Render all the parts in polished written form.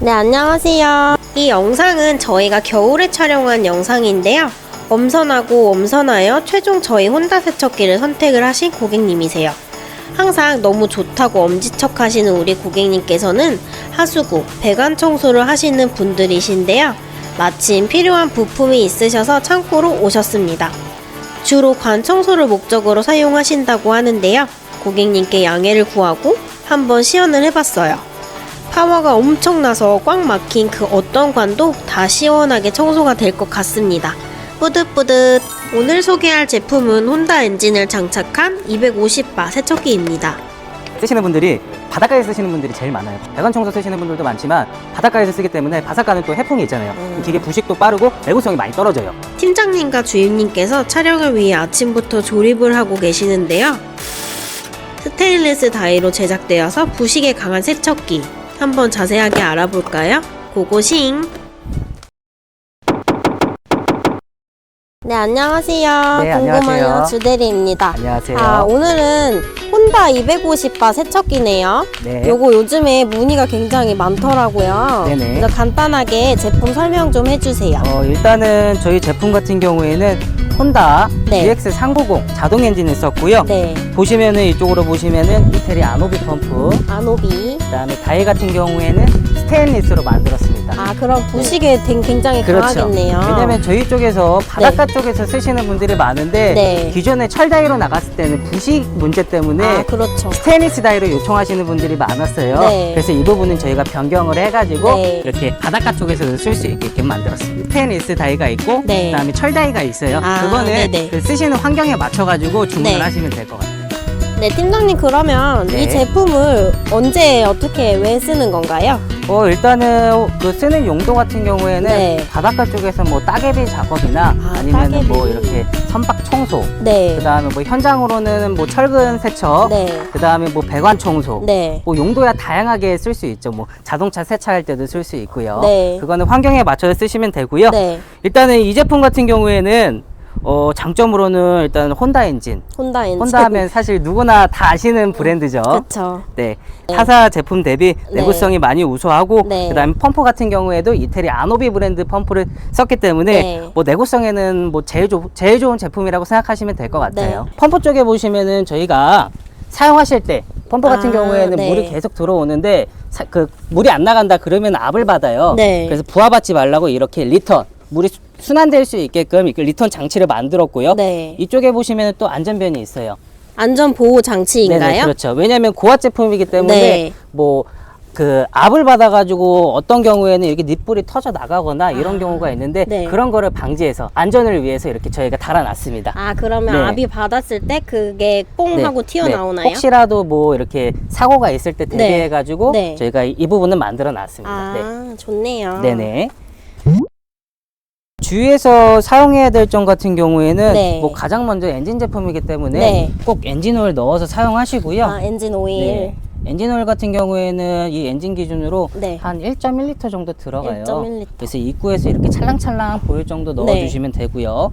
네, 안녕하세요. 이 영상은 저희가 겨울에 촬영한 영상인데요. 엄선하고 엄선하여 최종 저희 혼다 세척기를 선택을 하신 고객님이세요. 항상 너무 좋다고 엄지척 하시는 우리 고객님께서는 하수구, 배관 청소를 하시는 분들이신데요. 마침 필요한 부품이 있으셔서 창고로 오셨습니다. 주로 관 청소를 목적으로 사용하신다고 하는데요. 고객님께 양해를 구하고 한번 시연을 해봤어요. 파워가 엄청나서 꽉 막힌 그 어떤 관도 다 시원하게 청소가 될 것 같습니다. 뿌듯뿌듯. 오늘 소개할 제품은 혼다 엔진을 장착한 250바 세척기입니다. 쓰시는 분들이 바닷가에 쓰시는 분들이 제일 많아요. 배관 청소 쓰시는 분들도 많지만 바닷가에서 쓰기 때문에 바닷가는 또 해풍이 있잖아요. 기계 부식도 빠르고 내구성이 많이 떨어져요. 팀장님과 주임님께서 촬영을 위해 아침부터 조립을 하고 계시는데요. 스테인리스 다이로 제작되어서 부식에 강한 세척기. 한번 자세하게 알아볼까요? 고고싱! 네, 안녕하세요. 네, 궁금한 안녕하세요. 주대리입니다. 안녕하세요. 오늘은 혼다 250바 세척기네요. 네. 요거 요즘에 문의가 굉장히 많더라고요. 네네. 그래서 간단하게 제품 설명 좀 해주세요. 일단은 저희 제품 같은 경우에는 혼다 네. GX390 자동 엔진을 썼고요. 네, 보시면은 이쪽으로 보시면은 이태리 아노비 펌프, 아노비. 그다음에 다이 같은 경우에는 스테인리스로 만들었습니다. 아, 그럼 부식에 굉장히 그렇죠. 강하겠네요. 왜냐면 저희 쪽에서 바닷가 쪽에서 쓰시는 분들이 많은데 네. 기존에 철다이로 나갔을 때는 부식 문제 때문에 아, 그렇죠. 스테인리스 다이로 요청하시는 분들이 많았어요. 네. 그래서 이 부분은 저희가 변경을 해가지고 네. 이렇게 바닷가 쪽에서도 쓸 수 있게끔 만들었습니다. 스테인리스 다이가 있고 네. 그다음에 철 다이가 있어요. 아, 그거는 네네. 그 쓰시는 환경에 맞춰가지고 주문을 네. 하시면 될 것 같아요. 네, 팀장님, 그러면 네. 이 제품을 언제 어떻게 왜 쓰는 건가요? 일단은 그 쓰는 용도 같은 경우에는 네. 바닷가 쪽에서 뭐 따개비 작업이나 아, 아니면 따개비. 뭐 이렇게 선박 청소, 네. 그 다음에 뭐 현장으로는 뭐 철근 세척, 네. 그 다음에 뭐 배관 청소, 네. 뭐 용도야 다양하게 쓸 수 있죠. 뭐 자동차 세차할 때도 쓸 수 있고요. 네. 그거는 환경에 맞춰서 쓰시면 되고요. 네. 일단은 이 제품 같은 경우에는 장점으로는 일단 혼다 엔진. 혼다 엔진. 혼다 하면 사실 누구나 다 아시는 브랜드죠. 그쵸. 네. 네. 타사 제품 대비 네. 내구성이 많이 우수하고 네. 그다음에 펌프 같은 경우에도 이태리 아노비 브랜드 펌프를 썼기 때문에 네. 뭐 내구성에는 뭐 제일 좋은 제품이라고 생각하시면 될 것 같아요. 네. 펌프 쪽에 보시면은 저희가 사용하실 때 펌프 같은 아, 경우에는 네. 물이 계속 들어오는데 그 물이 안 나간다 그러면 압을 받아요. 네. 그래서 부하받지 말라고 이렇게 리턴 물이 순환될 수 있게끔 이렇게 리턴 장치를 만들었고요. 네. 이쪽에 보시면 또 안전변이 있어요. 안전 보호 장치인가요? 네네, 그렇죠. 왜냐하면 고압 제품이기 때문에 네. 뭐 그 압을 받아가지고 어떤 경우에는 이렇게 닛불이 터져 나가거나 이런 경우가 있는데 네. 그런 거를 방지해서 안전을 위해서 이렇게 저희가 달아놨습니다. 아, 그러면 네. 압이 받았을 때 그게 뽕 네, 하고 튀어나오나요? 혹시라도 뭐 이렇게 사고가 있을 때 대비해가지고 네. 저희가 이 부분은 만들어놨습니다. 아, 좋네요. 네네. 주위에서 사용해야 될 점 같은 경우에는 네. 뭐 가장 먼저 엔진 제품이기 때문에 네. 꼭 엔진 오일 넣어서 사용하시고요. 아, 엔진 오일. 네. 엔진 오일 같은 경우에는 이 엔진 기준으로 네. 한 1.1리터 정도 들어가요. 1.1L. 그래서 입구에서 이렇게 찰랑찰랑 보일 정도 넣어주시면 되고요.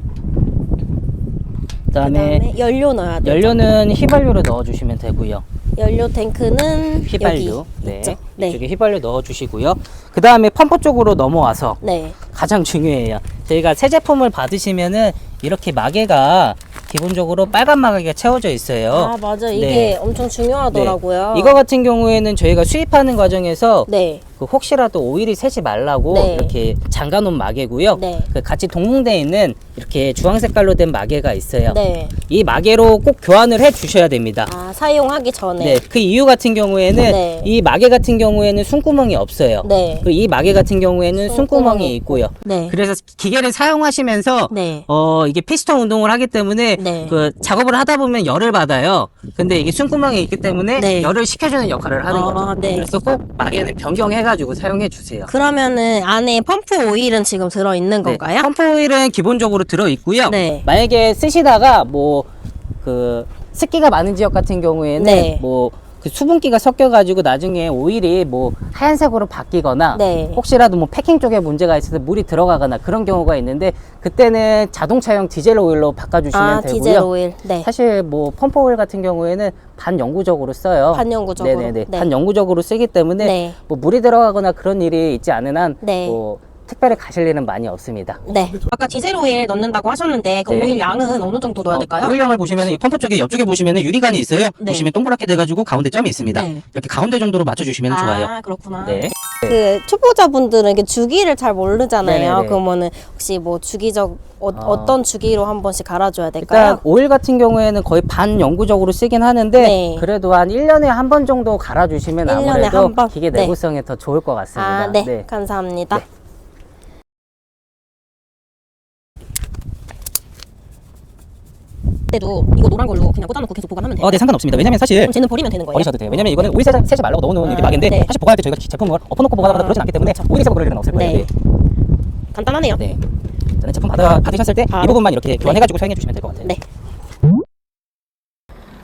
그다음에 연료 넣어야 돼요. 연료는 휘발유로 넣어주시면 되고요. 연료 탱크는 휘발유, 여기 네, 있죠? 네. 이쪽에 휘발유 넣어주시고요. 그 다음에 펌프 쪽으로 넘어와서 네. 가장 중요해요. 저희가 새 제품을 받으시면은 이렇게 마개가 기본적으로 빨간 마개가 채워져 있어요. 아, 맞아. 이게 네. 엄청 중요하더라고요. 이거 같은 경우에는 저희가 수입하는 과정에서 네. 그 혹시라도 오일이 새지 말라고 네. 이렇게 잠가놓은 마개고요. 네. 그 같이 동봉되어 있는 이렇게 주황 색깔로 된 마개가 있어요. 네. 이 마개로 꼭 교환을 해 주셔야 됩니다. 아, 사용하기 전에. 네, 그 이유 같은 경우에는 네. 이 마개 같은 경우에는 숨구멍이 없어요. 네. 그리고 이 마개 같은 경우에는 숨구멍이 있고요. 네. 그래서 기계를 사용하시면서 네. 이게 피스톤 운동을 하기 때문에 네. 그 작업을 하다 보면 열을 받아요. 근데 이게 숨구멍이 있기 때문에 네. 열을 식혀주는 역할을 하는 아, 거죠. 네. 그래서 꼭 마개는 변경해가지고 사용해 주세요. 그러면은 안에 펌프 오일은 지금 들어 있는 건가요? 펌프 오일은 기본적으로 들어 있고요. 네. 만약에 쓰시다가 뭐 그 습기가 많은 지역 같은 경우에는 네. 뭐 그 수분기가 섞여가지고 나중에 오일이 뭐 하얀색으로 바뀌거나 네. 혹시라도 뭐 패킹 쪽에 문제가 있어서 물이 들어가거나 그런 경우가 있는데 그때는 자동차용 디젤 오일로 바꿔주시면 되고요. 디젤 오일. 네. 사실 뭐 펌프 오일 같은 경우에는 반영구적으로 써요. 반영구적으로. 네네네. 네. 반영구적으로 쓰기 때문에 네. 뭐 물이 들어가거나 그런 일이 있지 않은 한 네. 뭐 특별히 가실 일은 많이 없습니다. 네. 아까 디젤 오일 넣는다고 하셨는데 그 네. 오일 양은 어느 정도 넣어야 될까요? 오일량을 보시면 이 펌프 쪽에 옆쪽에 보시면 유리관이 있어요. 네. 보시면 동그랗게 돼가지고 가운데 점이 있습니다. 네. 이렇게 가운데 정도로 맞춰주시면 좋아요. 그렇구나. 네. 그 초보자분들은 이게 주기를 잘 모르잖아요. 네네네. 그러면은 혹시 뭐 주기적 어떤 주기로 한 번씩 갈아줘야 일단 될까요? 오일 같은 경우에는 거의 반영구적으로 쓰긴 하는데 네. 그래도 한 1년에 한 번 정도 갈아주시면 1년에 아무래도 한 번? 기계 네. 내구성에 더 좋을 것 같습니다. 네. 감사합니다. 네. 그때도 이거 노란 걸로 그냥 꽂아놓고 계속 보관하면 돼요. 네, 상관없습니다. 왜냐면 사실 그럼 쟤는 버리면 되는 거예요? 버리셔도 돼요. 왜냐면 이거는 오일 세지 말라고 넣어놓은 이렇게 막인데 네. 사실 보관할 때 저희가 제품을 엎어놓고 보관하거나 그러진 않기 때문에 오일이 새고 그럴 일은 없을 거예요. 네. 간단하네요. 네. 저는 제품 받으셨을 때 이 바로. 부분만 이렇게 교환해가지고 사용해 주시면 될 것 같아요. 네.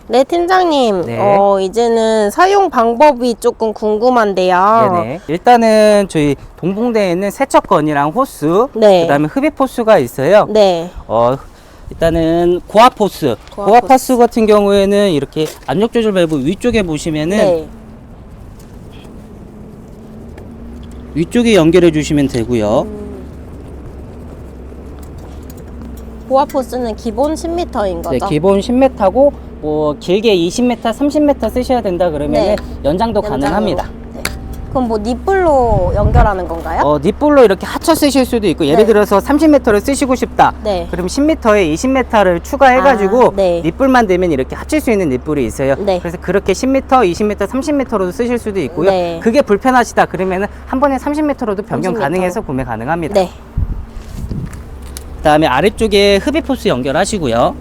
네, 팀장님. 네. 이제는 사용 방법이 조금 궁금한데요. 네네. 일단은 저희 동봉대에 있는 세척건이랑 호스, 네. 그다음에 흡입 호스가 있어요. 네. 일단은 고압 호스. 고압 호스 같은 경우에는 이렇게 압력 조절 밸브 위쪽에 보시면은 네. 위쪽에 연결해 주시면 되고요. 보아포스는 기본 10m인 네, 거죠? 기본 10m고 뭐 길게 20m, 30m 쓰셔야 된다 그러면 네. 연장도 가능합니다. 네. 그럼 뭐 닛불로 연결하는 건가요? 닛불로 이렇게 합쳐 쓰실 수도 있고 예를 네. 들어서 30m를 쓰시고 싶다. 네. 그럼 10m에 20m를 추가해가지고 네. 닛불만 되면 이렇게 합칠 수 있는 닛불이 있어요. 네. 그래서 그렇게 10m, 20m, 30m로도 쓰실 수도 있고요. 네. 그게 불편하시다 그러면 한 번에 30m로도 변경 30m. 가능해서 구매 가능합니다. 네. 그다음에 아래쪽에 흡입 호스 연결하시고요.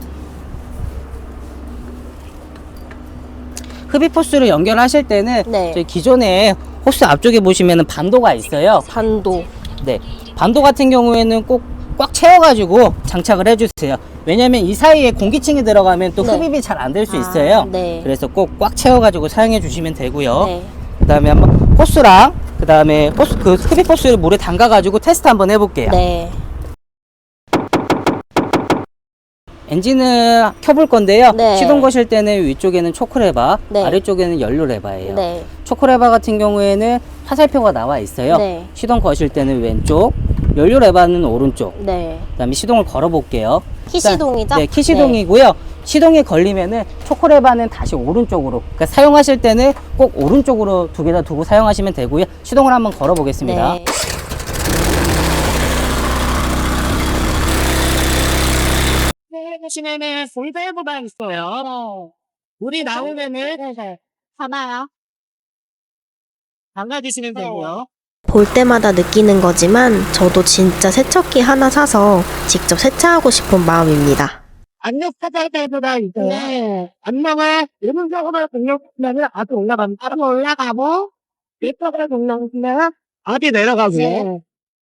흡입 호스를 연결하실 때는 네. 저희 기존에 호스 앞쪽에 보시면은 반도가 있어요. 반도. 네, 반도 같은 경우에는 꼭 꽉 채워가지고 장착을 해주세요. 왜냐면 이 사이에 공기층이 들어가면 또 네. 흡입이 잘 안 될 수 있어요. 네. 그래서 꼭 꽉 채워가지고 사용해 주시면 되고요. 네. 그 다음에 한번 호스랑 그 다음에 호스 그 흡입 호스를 물에 담가가지고 테스트 한번 해볼게요. 네. 엔진을 켜볼 건데요. 네. 시동 거실 때는 위쪽에는 초크레바, 네. 아래쪽에는 연료 레바예요. 네. 초크레바 같은 경우에는 화살표가 나와 있어요. 네. 시동 거실 때는 왼쪽, 연료 레바는 오른쪽. 네. 그다음에 시동을 걸어 볼게요. 키시동이죠? 네, 키시동이고요. 시동이 걸리면은 초크레바는 다시 오른쪽으로. 그러니까 사용하실 때는 꼭 오른쪽으로 두 개 다 두고 사용하시면 되고요. 시동을 한번 걸어 보겠습니다. 네. 보시면은 볼베이브가 있어요. 물이 나오면은 하나요? 담가주시면 되고요. 볼 때마다 느끼는 거지만 저도 진짜 세척기 하나 사서 직접 세차하고 싶은 마음입니다. 압력 차단제가 있어요. 네. 압력을 일분적으로 등록하면 압이 올라갑니다. 압이 올라가고 밑으로 등록하면 압이 내려가고요. 네.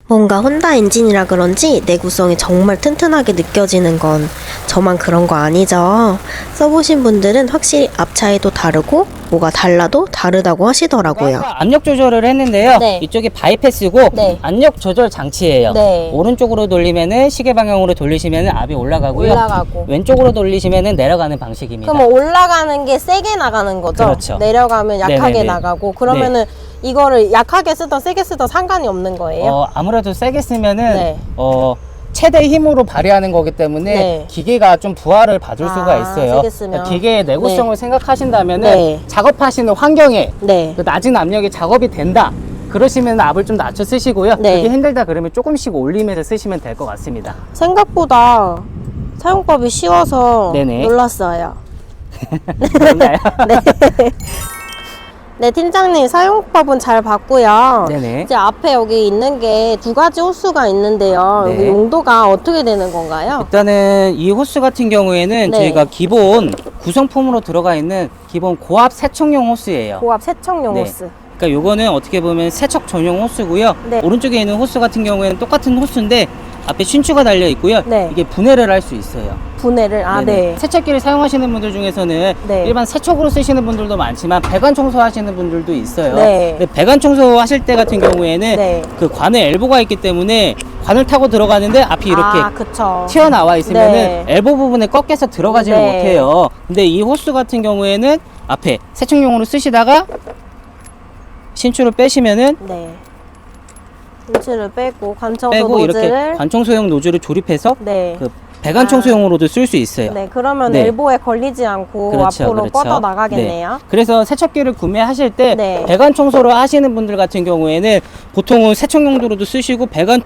뭔가 혼다 엔진이라 그런지 내구성이 정말 튼튼하게 느껴지는 건 저만 그런 거 아니죠? 써보신 분들은 확실히 앞 차이도 다르고 뭐가 달라도 다르다고 하시더라고요. 아까 압력 조절을 했는데요. 네. 이쪽이 바이패스고 네. 압력 조절 장치예요. 네. 오른쪽으로 돌리면은 시계 방향으로 돌리시면은 압이 올라가고요. 올라가고. 왼쪽으로 돌리시면은 내려가는 방식입니다. 그럼 올라가는 게 세게 나가는 거죠? 그렇죠. 내려가면 약하게 네네네. 나가고 그러면은 이거를 약하게 쓰던 세게 쓰던 상관이 없는 거예요? 아무래도 세게 쓰면은 네. 최대 힘으로 발휘하는 거기 때문에 네. 기계가 좀 부하를 받을 수가 있어요. 세게 쓰면. 기계의 내구성을 생각하신다면은 네. 작업하시는 환경에 네. 그 낮은 압력이 작업이 된다. 그러시면 압을 좀 낮춰 쓰시고요. 네. 그게 힘들다 그러면 조금씩 올리면서 쓰시면 될 것 같습니다. 생각보다 사용법이 쉬워서 네네. 놀랐어요. 그런가요? 네. 네, 팀장님 사용법은 잘 봤고요. 네네. 이제 앞에 여기 있는 게 두 가지 호스가 있는데요. 네. 여기 용도가 어떻게 되는 건가요? 일단은 이 호스 같은 경우에는 네. 저희가 기본 구성품으로 들어가 있는 기본 고압 세척용 호스예요. 고압 세척용 네. 호스. 그러니까 요거는 어떻게 보면 세척 전용 호스고요. 네. 오른쪽에 있는 호스 같은 경우에는 똑같은 호스인데 앞에 신추가 달려 있고요. 네. 이게 분해를 할 수 있어요. 분해를 아, 네네. 네. 세척기를 사용하시는 분들 중에서는 네. 일반 세척으로 쓰시는 분들도 많지만 배관 청소하시는 분들도 있어요. 네. 근데 배관 청소하실 때 같은 경우에는 네. 그 관에 엘보가 있기 때문에 관을 타고 들어가는데 앞이 이렇게 아, 그쵸. 튀어나와 있으면은 네. 엘보 부분에 꺾여서 들어가지를 네. 못해요. 근데 이 호스 같은 경우에는 앞에 세척용으로 쓰시다가 신추를 빼시면은 네. 힌치를 빼고 관청소 빼고 이렇게 노즐을 관청소용 노즐을 조립해서 네. 그 배관 청소용으로도 쓸 수 있어요. 네, 그러면 네. 엘보에 걸리지 않고 그렇죠, 앞으로 그렇죠. 뻗어 나가겠네요. 네. 그래서 세척기를 구매하실 때 네. 배관 청소를 하시는 분들 같은 경우에는 보통은 세척 용도로도 쓰시고 배관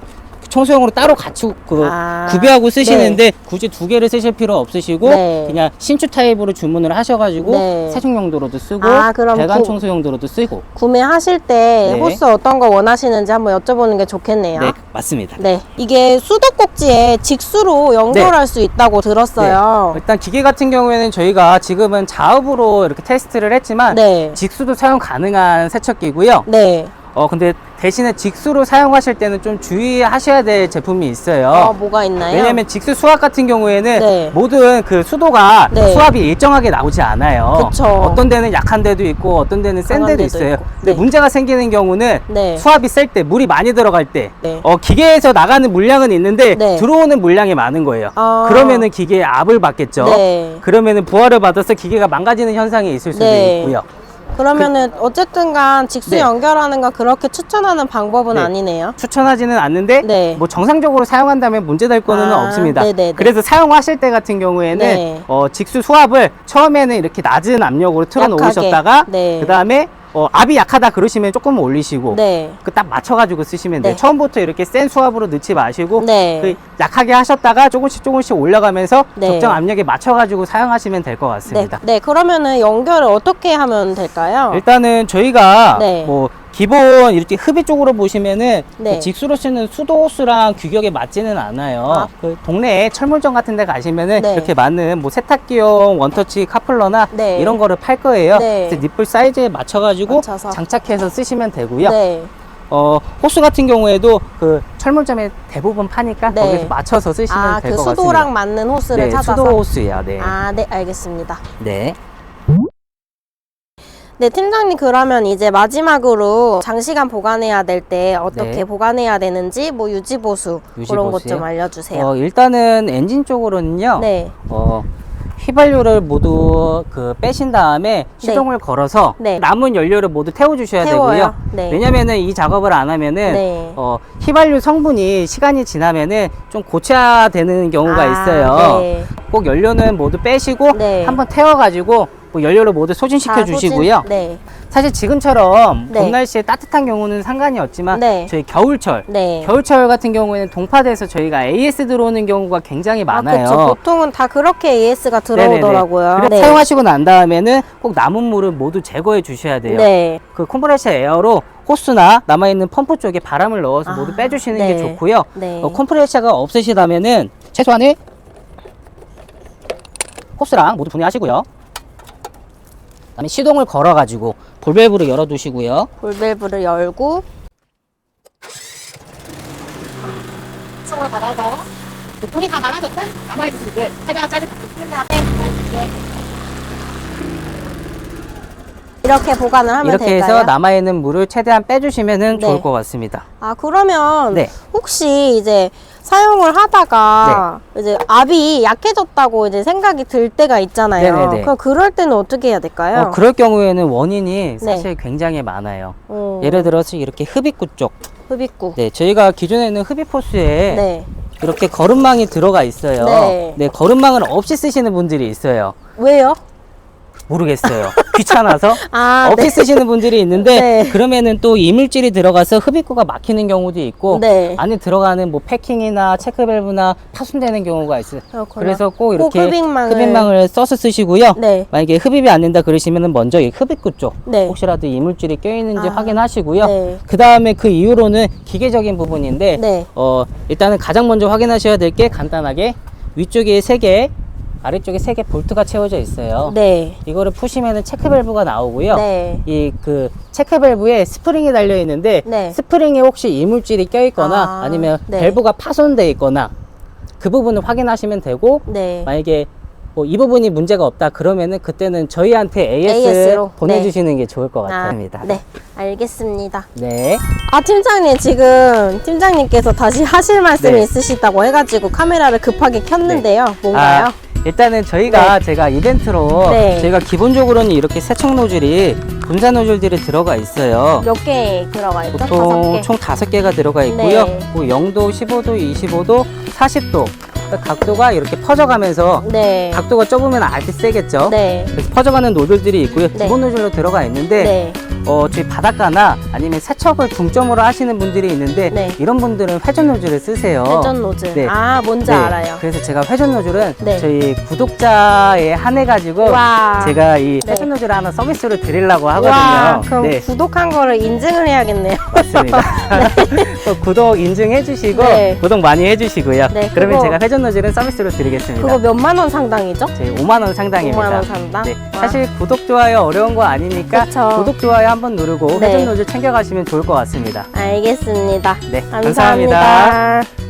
청소용으로 따로 같이 구비하고 쓰시는데 굳이 두 개를 쓰실 필요 없으시고 네. 그냥 신추 타입으로 주문을 하셔가지고 네. 세척 용도로도 쓰고 그럼 배관 청소 용도로도 쓰고. 구매하실 때 네. 호스 어떤 거 원하시는지 한번 여쭤보는 게 좋겠네요. 네, 맞습니다. 네, 이게 수도꼭지에 직수로 연결할 수 있다고 들었어요. 일단 기계 같은 경우에는 저희가 지금은 자업으로 이렇게 테스트를 했지만 네. 직수도 사용 가능한 세척기고요. 네. 근데 대신에 직수로 사용하실 때는 좀 주의하셔야 될 제품이 있어요. 뭐가 있나요? 왜냐면 직수 수압 같은 경우에는 네. 모든 그 수도가 네. 수압이 일정하게 나오지 않아요. 그쵸. 어떤 데는 약한 데도 있고 어떤 데는 센 강한 데도 데도 있어요. 있고. 근데 네. 문제가 생기는 경우는 네. 수압이 셀 때 물이 많이 들어갈 때 네. 기계에서 나가는 물량은 있는데 네. 들어오는 물량이 많은 거예요. 그러면은 기계에 압을 받겠죠. 네. 그러면은 부하를 받아서 기계가 망가지는 현상이 있을 수도 네. 있고요. 그러면은 어쨌든 간 직수 네. 연결하는 거 그렇게 추천하는 방법은 네. 아니네요. 추천하지는 않는데 네. 뭐 정상적으로 사용한다면 문제될 거는 없습니다. 네네네. 그래서 사용하실 때 같은 경우에는 네. 직수 수압을 처음에는 이렇게 낮은 압력으로 틀어 놓으셨다가 약하게. 네. 그 다음에 압이 약하다 그러시면 조금 올리시고 네. 그 딱 맞춰가지고 쓰시면 돼요. 네. 처음부터 이렇게 센 수압으로 넣지 마시고 네. 그 약하게 하셨다가 조금씩 올려가면서 네. 적정 압력에 맞춰가지고 사용하시면 될 것 네. 같습니다. 네. 그러면은 연결을 어떻게 하면 될까요? 일단은 저희가 네. 뭐 기본 이렇게 흡입 쪽으로 보시면은 네. 그 직수로 쓰는 수도 호스랑 규격에 맞지는 않아요. 그 동네에 철물점 같은 데 가시면은 네. 이렇게 많은 뭐 세탁기용 원터치 카플러나 네. 이런 거를 팔 거예요. 네. 그래서 니플 사이즈에 맞춰가지고 맞춰서. 장착해서 쓰시면 되고요. 네. 호스 같은 경우에도 그 철물점에 대부분 파니까 네. 거기서 맞춰서 쓰시면 될 그 것 같습니다. 수도랑 맞는 호스를 네, 찾아서. 수도 호스야. 네. 네, 알겠습니다. 네. 네, 팀장님 그러면 이제 마지막으로 장시간 보관해야 될 때 어떻게 네. 보관해야 되는지 뭐 유지보수 그런 것 좀 유지보수요? 알려주세요. 일단은 엔진 쪽으로는요. 네. 휘발유를 모두 빼신 다음에 시동을 걸어서 네. 남은 연료를 모두 태워주셔야 태워요? 되고요. 네. 왜냐면은 이 작업을 안 하면은 네. 휘발유 성분이 시간이 지나면은 좀 고체화되는 경우가 있어요. 네. 꼭 연료는 모두 빼시고 네. 한번 태워가지고 뭐 연료를 모두 소진시켜 주시고요. 네. 사실 지금처럼 네. 봄 날씨에 따뜻한 경우는 상관이 없지만 네. 저희 겨울철 네. 겨울철 같은 경우에는 동파돼서 저희가 AS 들어오는 경우가 굉장히 많아요. 그렇죠. 보통은 다 그렇게 AS가 들어오더라고요. 네네네. 그래서 사용하시고 난 다음에는 꼭 남은 물을 모두 제거해 주셔야 돼요. 네. 그 컴프레셔 에어로 호스나 남아있는 펌프 쪽에 바람을 넣어서 모두 빼주시는 네. 게 좋고요. 네. 컴프레셔가 없으시다면은 최소한의 호스랑 모두 분해하시고요. 그다음에 시동을 걸어가지고 볼밸브를 열어두시고요. 볼밸브를 열고 손을 받아서 물이 다 나가졌든 남아있는 이게 최대한 짧게 끝 다음에 이렇게 보관을 하면 이렇게 될까요? 해서 남아있는 물을 최대한 빼주시면 네. 좋을 것 같습니다. 그러면 네. 혹시 이제 사용을 하다가 이제 압이 약해졌다고 이제 생각이 들 때가 있잖아요. 네네네. 그럼 그럴 때는 어떻게 해야 될까요? 그럴 경우에는 원인이 네. 사실 굉장히 많아요. 어, 예를 들어서 이렇게 흡입구 쪽. 흡입구. 네, 저희가 기존에 있는 흡입 호스에 네. 이렇게 거름망이 들어가 있어요. 네. 거름망을 없이 쓰시는 분들이 있어요. 왜요? 모르겠어요. 귀찮아서 없이 네. 쓰시는 분들이 있는데 네. 그러면은 또 이물질이 들어가서 흡입구가 막히는 경우도 있고 네. 안에 들어가는 뭐 패킹이나 체크밸브나 파손되는 경우가 있어요. 그렇구나. 그래서 꼭 이렇게 흡입망을 써서 쓰시고요. 네. 만약에 흡입이 안 된다 그러시면은 먼저 이 흡입구 쪽 네. 혹시라도 이물질이 껴있는지 확인하시고요. 네. 그 다음에 그 이후로는 기계적인 부분인데 네. 일단은 가장 먼저 확인하셔야 될 게 간단하게 위쪽에 3개 아래쪽에 3개 볼트가 채워져 있어요. 네. 이거를 푸시면은 체크 밸브가 나오고요. 네. 이 그 체크 밸브에 스프링이 달려 있는데 네. 스프링에 혹시 이물질이 껴 있거나 아니면 네. 밸브가 파손돼 있거나 그 부분을 확인하시면 되고 네. 만약에 뭐 이 부분이 문제가 없다 그러면은 그때는 저희한테 AS로 보내주시는 게 좋을 것 같습니다. 네. 알겠습니다. 네. 아, 팀장님, 지금 팀장님께서 다시 하실 말씀이 네. 있으시다고 해가지고 카메라를 급하게 켰는데요. 뭔가요? 아, 일단은 저희가 제가 이벤트로 네. 저희가 기본적으로는 이렇게 세척 노즐이 분사 노즐들이 들어가 있어요. 몇 개 들어가 있죠? 보통 5개. 총 5개가 들어가 있고요. 네. 뭐 0도, 15도, 25도, 40도 각도가 이렇게 퍼져가면서 네. 각도가 좁으면 아주 세겠죠. 네. 그래서 퍼져가는 노즐들이 있고요. 네. 기본 노즐로 들어가 있는데 네. 저희 바닷가나 아니면 세척을 중점으로 하시는 분들이 있는데 네. 이런 분들은 회전 노즐을 쓰세요. 회전 노즐. 네. 아, 뭔지 네. 알아요. 그래서 제가 회전 노즐은 네. 저희 구독자에 한해 가지고 와. 제가 이 네. 회전 노즐을 하나 서비스로 드리려고 하거든요. 와, 그럼 네. 구독한 거를 인증을 해야겠네요. 맞습니다. 구독 인증해 주시고 네. 구독 많이 해 주시고요. 네, 그러면 그거- 제가 회전 노즐은 서비스로 드리겠습니다. 그거 몇만 원 상당이죠? 저희 5만 원 상당입니다. 5만 원 상당? 네. 와. 사실 구독 좋아요 어려운 거 아니니까 그쵸. 구독 좋아요 한번 누르고 네. 회전 노즐 챙겨 가시면 좋을 것 같습니다. 알겠습니다. 네. 감사합니다. 감사합니다.